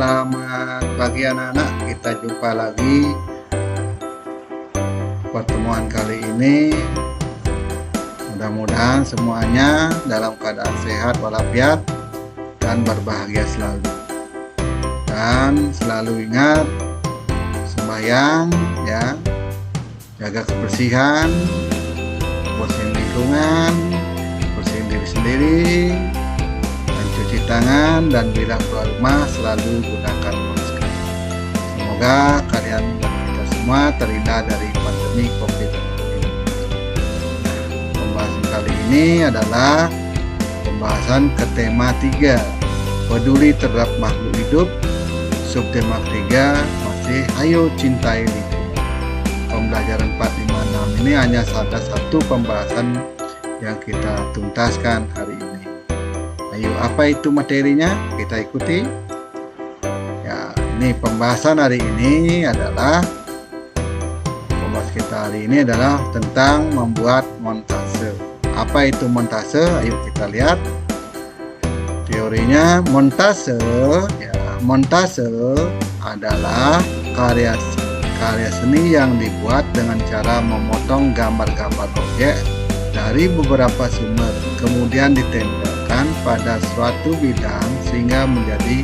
selamat pagi anak-anak. Kita jumpa lagi. Pertemuan kali ini mudah-mudahan semuanya dalam keadaan sehat walafiat dan berbahagia selalu. Dan selalu ingat sembahyang ya, jaga kebersihan, bersihin lingkungan, bersihin diri sendiri, dan cuci tangan, dan bila keluar rumah selalu gunakan masker. Semoga kalian dan kita semua terhindar dari pandemi COVID-19. Pembahasan kali ini adalah pembahasan ke tema 3, peduli terhadap makhluk hidup. Subtema 3 masih ayo cintai lingkungan. Pembelajaran 456 ini hanya salah satu pembahasan yang kita tuntaskan hari ini. Ayo, apa itu materinya? Kita ikuti. Ya, ini pembahasan hari ini adalah tentang membuat montase. Apa itu montase? Ayo kita lihat. Teorinya montase adalah karya seni yang dibuat dengan cara memotong gambar-gambar objek dari beberapa sumber, kemudian ditempelkan pada suatu bidang sehingga menjadi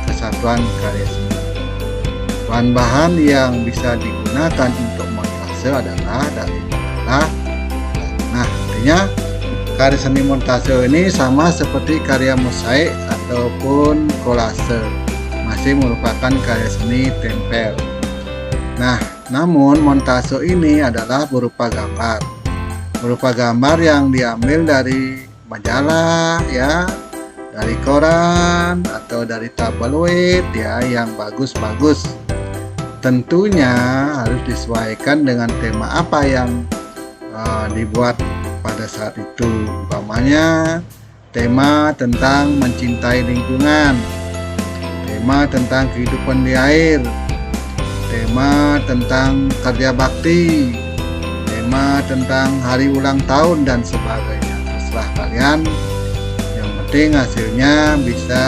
kesatuan karya seni. Bahan-bahan yang bisa digunakan untuk montase adalah artinya karya seni montase ini sama seperti karya mosaik ataupun kolase, masih merupakan karya seni tempel. Nah, namun montase ini adalah berupa gambar yang diambil dari majalah ya, dari koran atau dari tabloid ya, yang bagus-bagus. Tentunya harus disesuaikan dengan tema apa yang dibuat pada saat itu. Umpamanya tema tentang mencintai lingkungan, tema tentang kehidupan di air, tema tentang kerja bakti, tema tentang hari ulang tahun, dan sebagainya. Terserah kalian, yang penting hasilnya bisa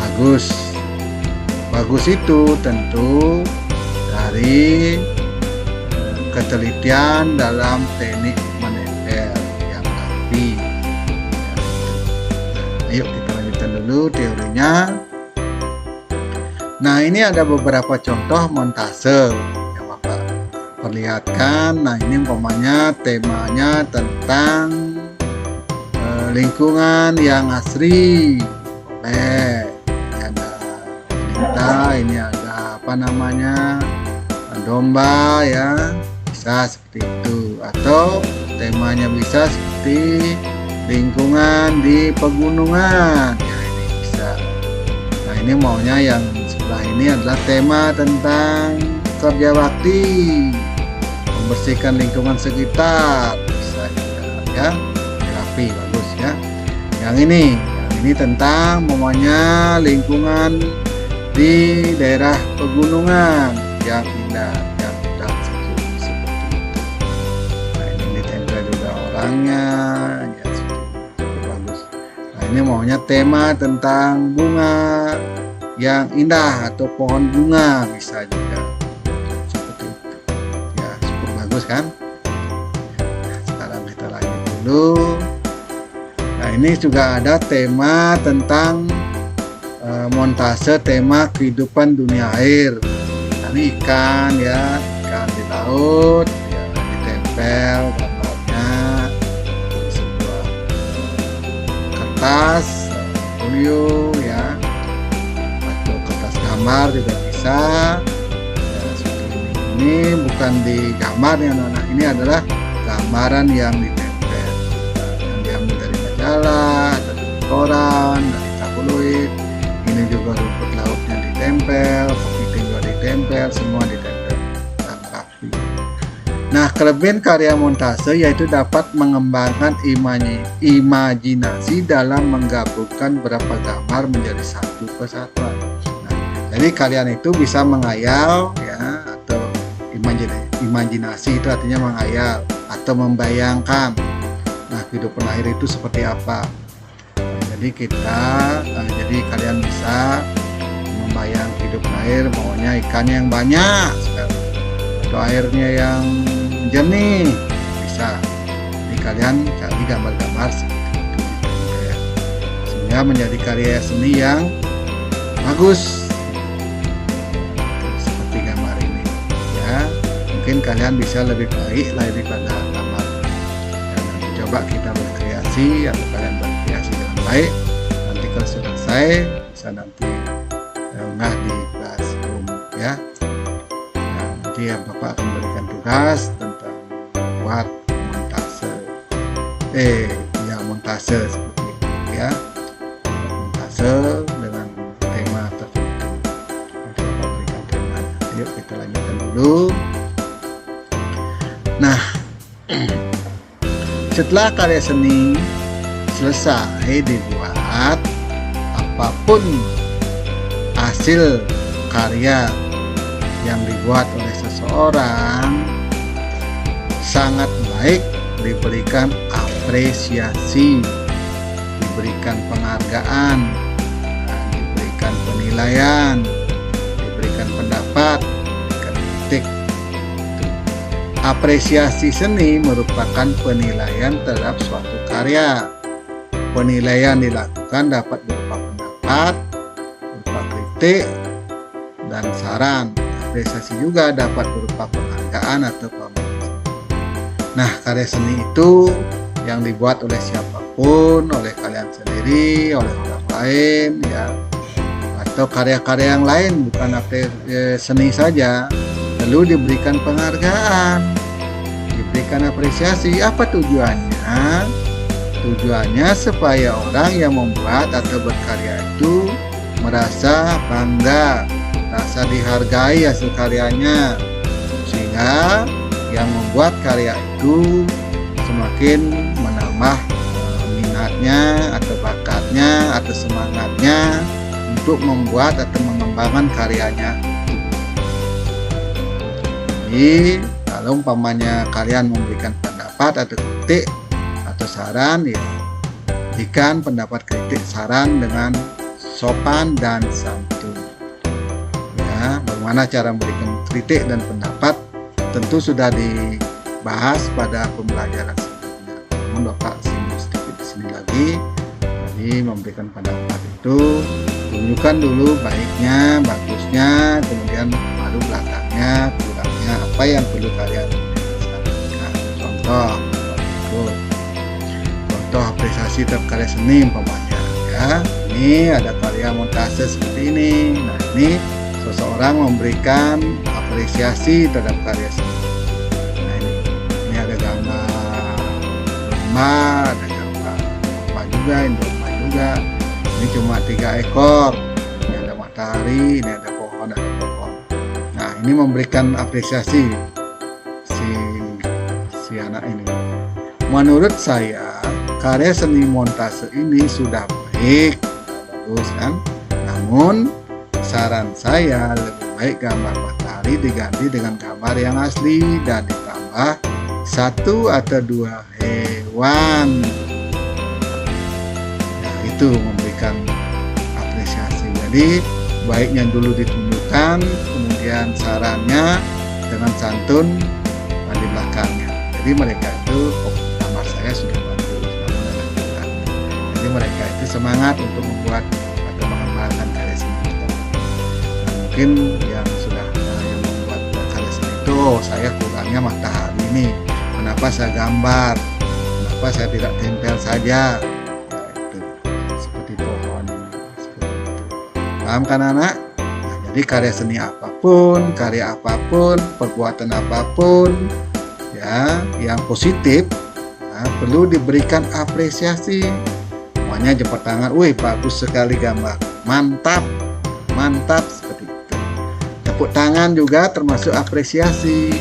bagus. Bagus itu tentu dari ketelitian dalam teknik menempel yang rapi. Ayo kita lanjutkan dulu teorinya. Nah, ini ada beberapa contoh montase yang Bapak perlihatkan. Nah, ini umpamanya temanya tentang lingkungan yang asri. Ini ada domba ya, bisa seperti itu. Atau temanya bisa seperti lingkungan di pegunungan ya, ini bisa. Nah, ini maunya yang sebelah ini adalah tema tentang kerja bakti, membersihkan lingkungan sekitar, bisa juga ya, rapi, bagus ya. Yang ini tentang maunya lingkungan di daerah pegunungan yang indah, yang seperti itu. Nah, ini ditempel juga orangnya ya, cukup bagus. Nah, ini maunya tema tentang bunga yang indah atau pohon bunga, bisa juga seperti itu ya, cukup bagus kan. Nah, sekarang kita lanjut dulu. Nah, ini juga ada tema tentang montase tema kehidupan dunia air. Ini ikan ya, ikan di laut ya, ditempel gambarnya di sebuah kertas folio ya, atau kertas gambar juga bisa ya, seperti ini bukan di gambar ya anak-anak, ini adalah gambaran yang ditempel yang diambil dari majalah atau dari koran, dari tabloid. Ini juga rumput lautnya ditempel, kepiting juga ditempel, semua ditempel dan rapi. Nah, kelebihan karya montase yaitu dapat mengembangkan imajinasi dalam menggabungkan beberapa gambar menjadi satu kesatuan. Nah, jadi kalian itu bisa menghayal ya, atau imajinasi itu artinya menghayal atau membayangkan. Nah, kehidupan air itu seperti apa. Jadi kalian bisa hidup air maunya ikannya yang banyak sekali atau airnya yang jernih, bisa. Jadi kalian cari gambar-gambar seperti itu ya, sehingga menjadi karya seni yang bagus seperti gambar ini ya. Mungkin kalian bisa lebih baik daripada gambar ya, nanti coba kita berkreasi atau kalian berkreasi dengan baik. Nanti kalau selesai bisa nanti unggah di Classroom ya. Nah, nanti ya Bapak akan berikan tugas tentang buat montase seperti itu ya, montase dengan tema tertentu. Nanti Bapak berikan temanya. Yuk kita lanjutkan dulu. Nah, setelah karya seni selesai dibuat, apapun hasil karya yang dibuat oleh seseorang sangat baik diberikan apresiasi, diberikan penghargaan, diberikan penilaian, diberikan pendapat, diberikan kritik. Apresiasi seni merupakan penilaian terhadap suatu karya. Penilaian dilakukan dapat berupa pendapat, berupa kritik, dan saran. Apresiasi juga dapat berupa penghargaan atau pembelaan. Nah, karya seni itu yang dibuat oleh siapapun, oleh kalian sendiri, oleh orang lain ya, atau karya-karya yang lain, bukan seni saja, perlu diberikan penghargaan, diberikan apresiasi. Apa tujuannya? Tujuannya supaya orang yang membuat atau berkarya itu merasa bangga, merasa dihargai hasil karyanya, sehingga yang membuat karya itu semakin menambah minatnya atau bakatnya atau semangatnya untuk membuat atau mengembangkan karyanya. Jadi kalau umpamanya kalian memberikan pendapat atau kritik atau saran, ya berikan pendapat, kritik, saran dengan sopan dan santun ya. Bagaimana cara memberikan kritik dan pendapat tentu sudah dibahas pada pembelajaran sebelumnya. Namun Bapak singgung sedikit di sini lagi. Jadi memberikan pendapat itu tunjukkan dulu baiknya, bagusnya, kemudian baru belakangnya, kurangnya, apa yang perlu kalian sarankan. Contoh apresiasi terhadap karya seni umpamanya ya. Ini ada karya montase seperti ini. Nah, ini seseorang memberikan apresiasi terhadap karya seni. Nah, ini ada gambar domba, ada gambar domba juga, domba juga. Ini cuma 3 ekor. Ini ada matahari, ini ada pohon, ada pohon. Nah, ini memberikan apresiasi si anak ini. Menurut saya karya seni montase ini sudah baik, bagus kan? Namun saran saya lebih baik gambar matahari diganti dengan gambar yang asli dan ditambah 1 atau 2 hewan. Nah, itu memberikan apresiasi. Jadi baiknya dulu ditunjukkan, kemudian sarannya dengan santun di belakangnya. Jadi mereka itu gambar saya sudah bagus, jadi mereka itu semangat untuk membuat atau mengembangkan karya seni kita. Nah, mungkin yang sudah yang membuat karya seni itu, saya kurangnya matahari ini, kenapa saya gambar, kenapa saya tidak tempel saja, ya itu seperti pohon ini, seperti itu. Paham kan anak? Nah, jadi karya seni apapun, karya apapun, perbuatan apapun ya yang positif ya, perlu diberikan apresiasi. Semuanya jemput tangan, wih bagus sekali gambar, mantap, mantap, seperti itu. Tepuk tangan juga termasuk apresiasi.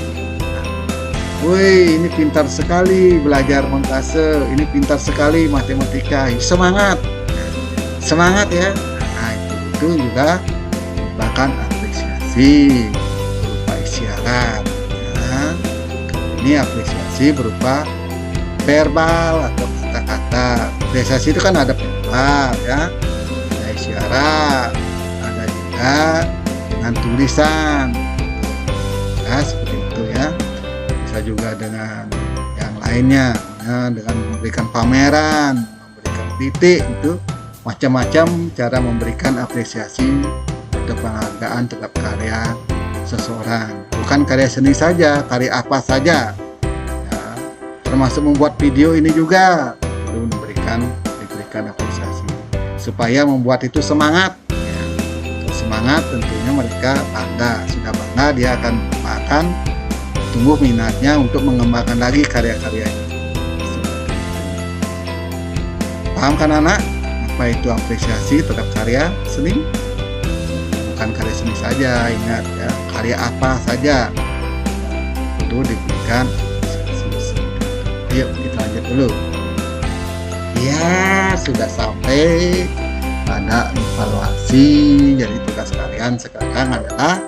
Wih, ini pintar sekali belajar montase, ini pintar sekali matematika, semangat, semangat ya. Nah, itu juga merupakan apresiasi berupa isyarat. Ya. Ini apresiasi berupa verbal atau kata-kata. Apresiasi itu kan ada verbal ya, ada isyarat, ada juga dengan tulisan. Ya, seperti itu ya. Bisa juga dengan yang lainnya, ya, dengan memberikan pameran, memberikan titik, itu macam-macam cara memberikan apresiasi atau penghargaan terhadap karya seseorang. Bukan karya seni saja, karya apa saja, ya, termasuk membuat video ini juga perlu diberikan apresiasi supaya membuat itu semangat, ya. Semangat tentunya mereka bangga, sudah bangga dia akan tumbuh minatnya untuk mengembangkan lagi karya-karyanya. Paham kan anak? Apa itu apresiasi terhadap karya seni? Bukan karya seni saja, ingat ya, karya apa saja perlu diberikan apresiasi. Ayo kita lanjut dulu. Ya, sudah sampai pada evaluasi. Jadi tugas kalian sekarang adalah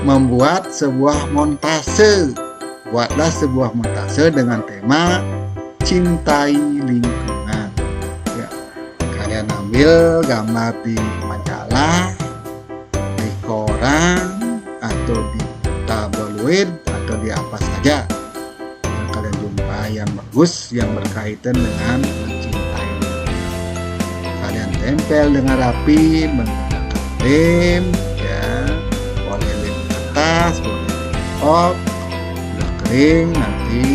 membuat sebuah montase. Buatlah sebuah montase dengan tema cintai lingkungan. Ya, kalian ambil gambar di majalah, di koran, atau di tabloid, atau di apa saja yang kalian jumpai yang bagus, yang berkaitan dengan mencintai lingkungan. Kalian tempel dengan rapi menggunakan lem, ya, boleh lem kertas, boleh lem pop. Udah kering, nanti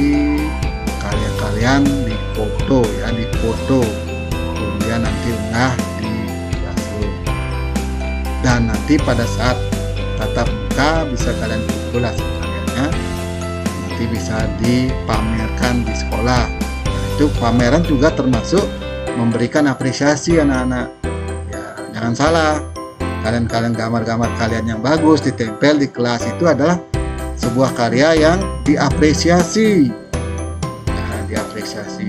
kalian difoto, ya, difoto, kemudian nanti unggah di Facebook, dan nanti pada saat tatap muka bisa kalian kumpul hasil karyanya, nanti bisa dipamerkan di sekolah. Nah, itu pameran juga termasuk memberikan apresiasi anak-anak, ya, jangan salah. Kalian gambar-gambar kalian yang bagus ditempel di kelas itu adalah sebuah karya yang diapresiasi. Nah, diapresiasi.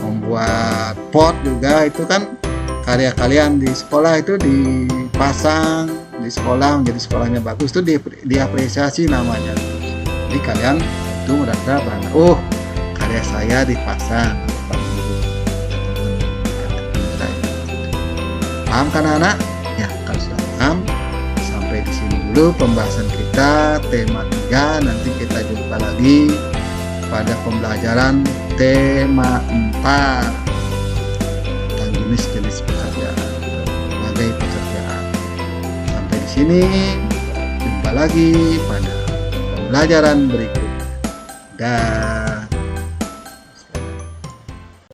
Membuat pot juga itu kan karya kalian di sekolah, itu dipasang di sekolah menjadi sekolahnya bagus, itu diapresiasi namanya. Jadi kalian itu merasa bangga, oh karya saya dipasang. Paham kan anak? Ya, kalau sudah paham, sampai di sini dulu pembahasan kita tema 3. Nanti kita jumpa lagi pada pembelajaran tema 4 tentang jenis-jenis pekerjaan, berbagai pekerjaan. Sampai di sini, jumpa lagi pada pembelajaran berikutnya. Dah.